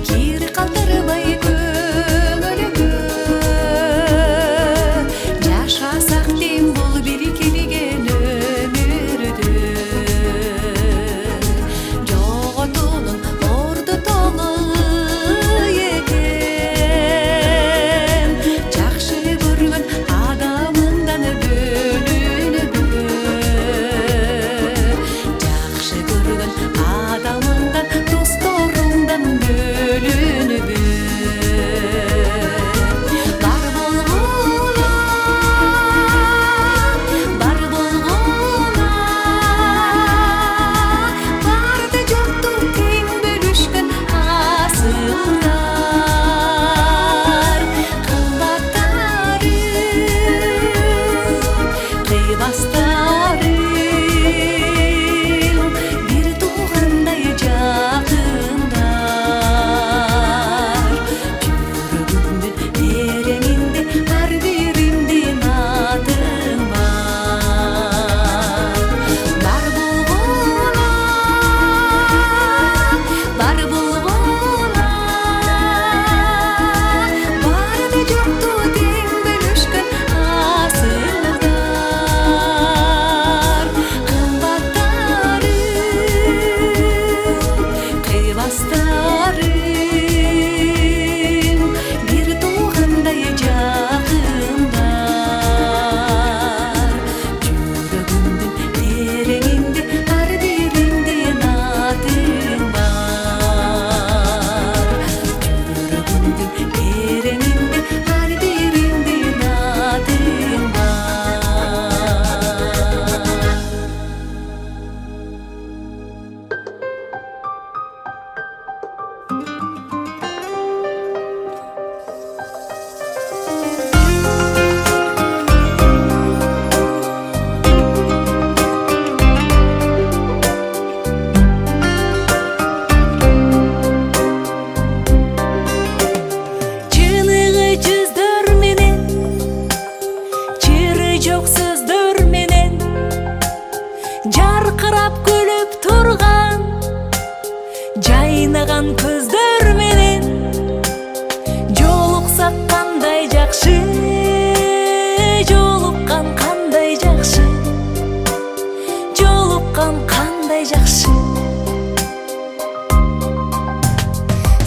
кир калтырбай көңүлгө жашасак дейм бул бирикилген өмүрдү жоготуунун орду толу экен жакшы көргөн адамыңдан бөлүнбө жакшы көргөн адамыңдан досторуңдан бөлүнбө бар болгула барды жокту тең бөлүшкөн асылдар кымбаттарым кыйбастарым бир туугандай жакындар жүрөгүмдүн тереңинде ар бириңдин атың бар бар болгула барды жокту тең бөлүшкөн асылдар кымбаттарым кыйбастарым бир туугандай жакындар жүрөгүмдүн тереңинде ар бириңдин атың бар жүрөгүмдүн тереңинде ар бириңдин атың чыныгы жүздөр менен чыры жок сөздөр менен жаркырап күлүп турган жайнаган көздөр менен жолуксак кандай жакшы жолуккан кандай жакшы жолуккан кандай жакшы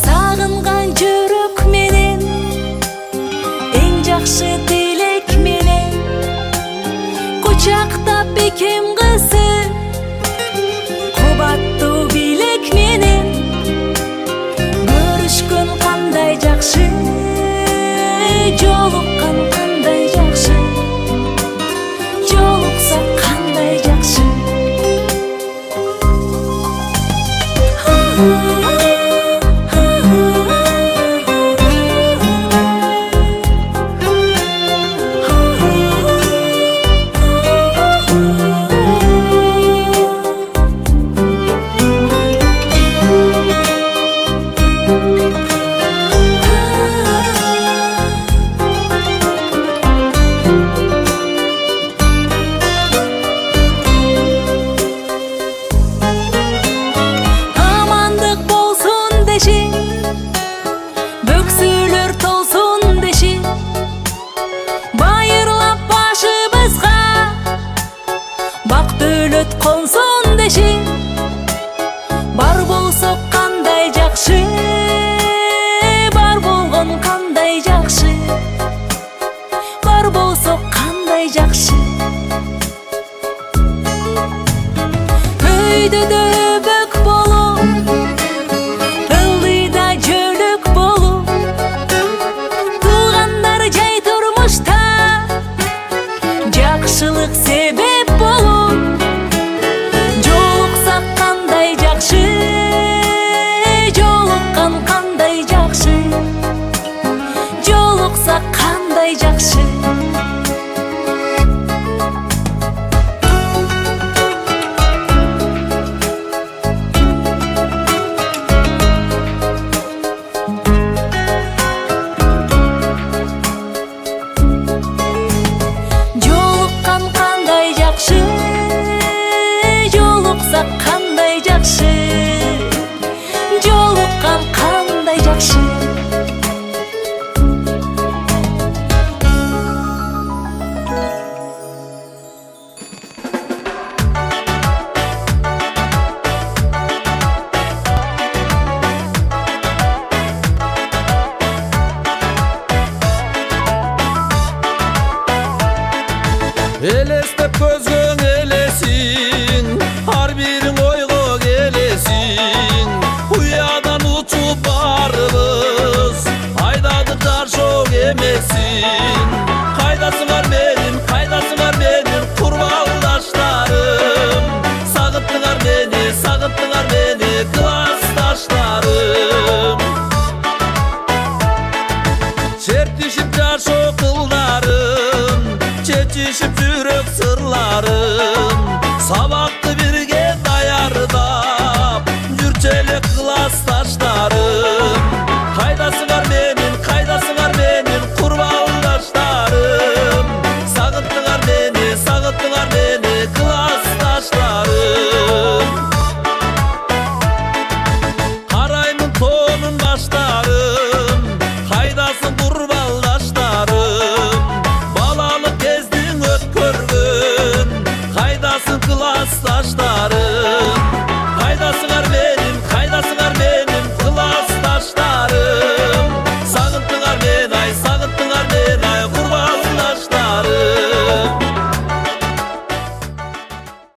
сагынган жүрөк менен эң жакшы тилек менен кучактап бекем кызы кубаттуу билек менен көрүшкөн кандай жакшы жолуккан кандай жакшы жолуксак кандай жакшы амандык болсун деши бөксөлөр толсун деши байырлап башыбызга бак дөөлөт консун деши бар болсок кандай жакшы бар болгон кандай жакшы бар болсок кандай жакшы өйдөдө бөк болуп ылдыйда жөлөк болуп туугандар жай турмушта жакшылык себеп болуп жолуксак кандай жакшы жолуккан кандай жакшы жолуксак кандай жакшы естеп көз